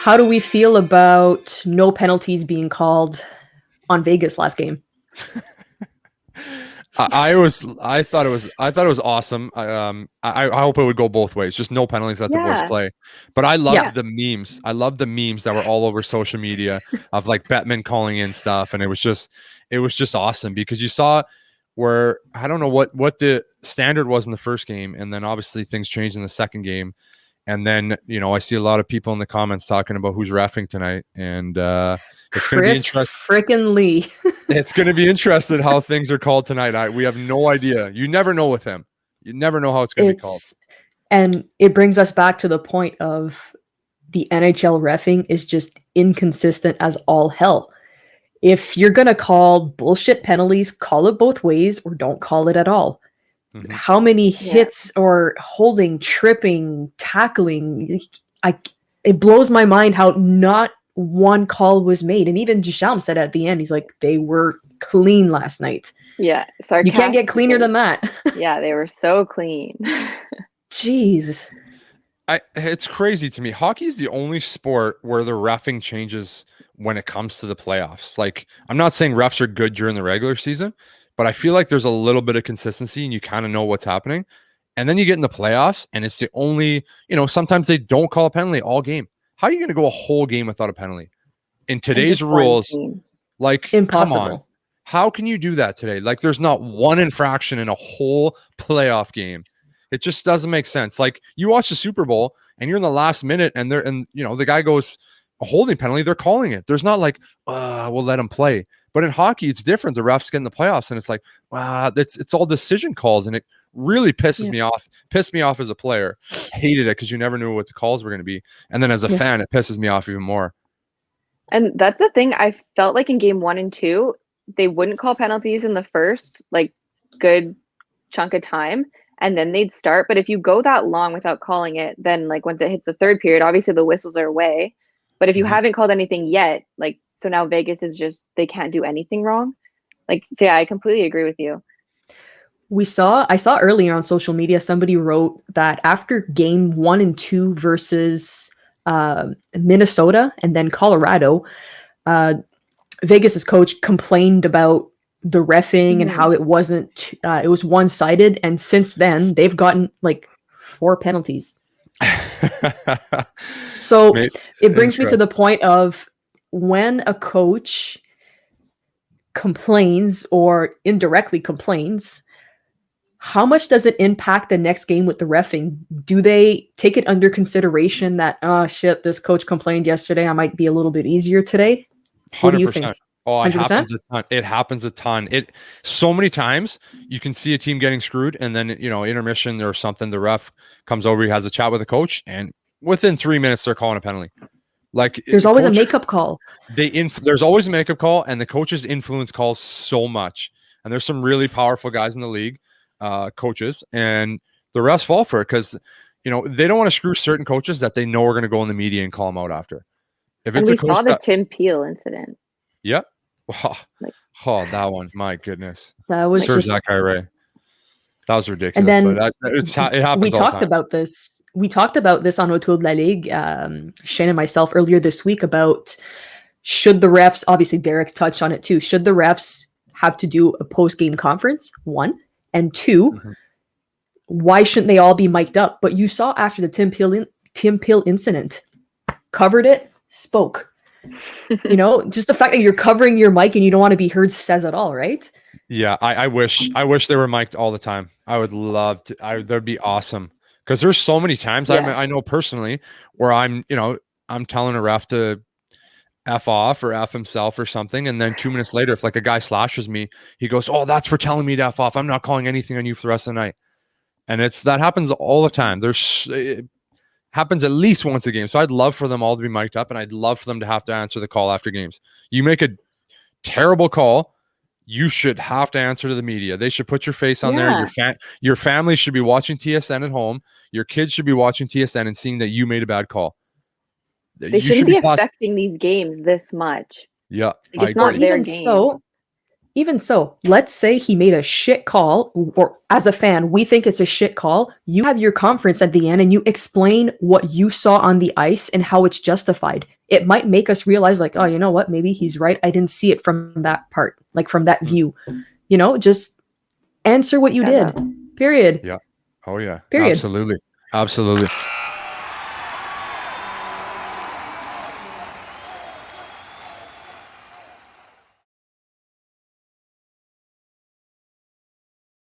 How do we feel about no penalties being called on Vegas last game? I thought it was awesome. I hope it would go both ways. Just no penalties, let the boys play. But I loved the memes. I loved the memes that were all over social media of like Bettman calling in stuff, and it was just awesome because you saw where I don't know what the standard was in the first game, and then obviously things changed in the second game. And then, I see a lot of people in the comments talking about who's reffing tonight. And it's going to be interesting. Frickin' Lee. It's going to be interesting how things are called tonight. We have no idea. You never know with him. You never know how it's going to be called. And it brings us back to the point of the NHL reffing is just inconsistent as all hell. If you're going to call bullshit penalties, call it both ways or don't call it at all. Mm-hmm. How many hits or holding, tripping, tackling? It blows my mind how not one call was made. And even Duchamp said at the end, he's like, they were clean last night. Yeah. You can't get cleaner than that. Yeah, they were so clean. Jeez. It's crazy to me. Hockey is the only sport where the reffing changes when it comes to the playoffs. Like, I'm not saying refs are good during the regular season, but I feel like there's a little bit of consistency and you kind of know what's happening. And then you get in the playoffs and it's the only, sometimes they don't call a penalty all game. How are you going to go a whole game without a penalty? In today's rules, like, impossible. Come on. How can you do that today? Like, there's not one infraction in a whole playoff game. It just doesn't make sense. Like, you watch the Super Bowl and you're in the last minute and the guy goes a holding penalty, they're calling it. There's not like, we'll let him play. But in hockey, it's different. The refs get in the playoffs, and it's like, wow, it's all decision calls, and it really pisses me off. Pissed me off as a player. Hated it because you never knew what the calls were going to be. And then as a fan, it pisses me off even more. And that's the thing. I felt like in game 1 and 2, they wouldn't call penalties in the first, like, good chunk of time, and then they'd start. But if you go that long without calling it, then, like, once it hits the third period, obviously the whistles are away. But if you haven't called anything yet, like, so now Vegas is just, they can't do anything wrong. Like, so yeah, I completely agree with you. I saw earlier on social media, somebody wrote that after game 1 and 2 versus Minnesota and then Colorado, Vegas's coach complained about the reffing and how it wasn't, it was one-sided. And since then they've gotten like 4 penalties. So it brings me to the point of, when a coach complains or indirectly complains, how much does it impact the next game with the reffing? Do they take it under consideration that, oh shit, this coach complained yesterday, I might be a little bit easier today? What 100%. Do you think? Oh, it happens a ton. It happens a ton. So many times you can see a team getting screwed, and then intermission or something, the ref comes over, he has a chat with the coach, and within 3 minutes they're calling a penalty. Like, there's always a makeup call. There's always a makeup call, and the coaches influence calls so much. And there's some really powerful guys in the league, coaches, and the refs fall for it because they don't want to screw certain coaches that they know are going to go in the media and call them out after. If it's we saw the Tim Peel incident. Yep. That one, my goodness. That was Serves that guy right. That was ridiculous. And then it happens. We talked about this. We talked about this on Autour de la Ligue, Shane and myself, earlier this week about should the refs, obviously Derek's touched on it too, should the refs have to do a post-game conference, 1, and 2, why shouldn't they all be mic'd up? But you saw after the Tim Peel incident, covered it, spoke. Just the fact that you're covering your mic and you don't want to be heard says it all, right? Yeah, I wish they were mic'd all the time. I would love to. That'd be awesome. Because there's so many times I know personally where I'm telling a ref to F off or F himself or something. And then 2 minutes later, if like a guy slashes me, he goes, oh, that's for telling me to F off. I'm not calling anything on you for the rest of the night. And that happens all the time. It happens at least once a game. So I'd love for them all to be mic'd up, and I'd love for them to have to answer the call after games. You make a terrible call, you should have to answer to the media. They should put your face on there. Your family should be watching TSN at home. Your kids should be watching TSN and seeing that you made a bad call. They shouldn't be affecting these games this much. Yeah, like, it's not their game. even so, let's say he made a shit call, or as a fan, we think it's a shit call. You have your conference at the end and you explain what you saw on the ice and how it's justified. It might make us realize, like, oh, you know what? Maybe he's right. I didn't see it from that part, like from that view. You know, just answer what you did. Period. Yeah. Oh, yeah. Period. Absolutely. Absolutely.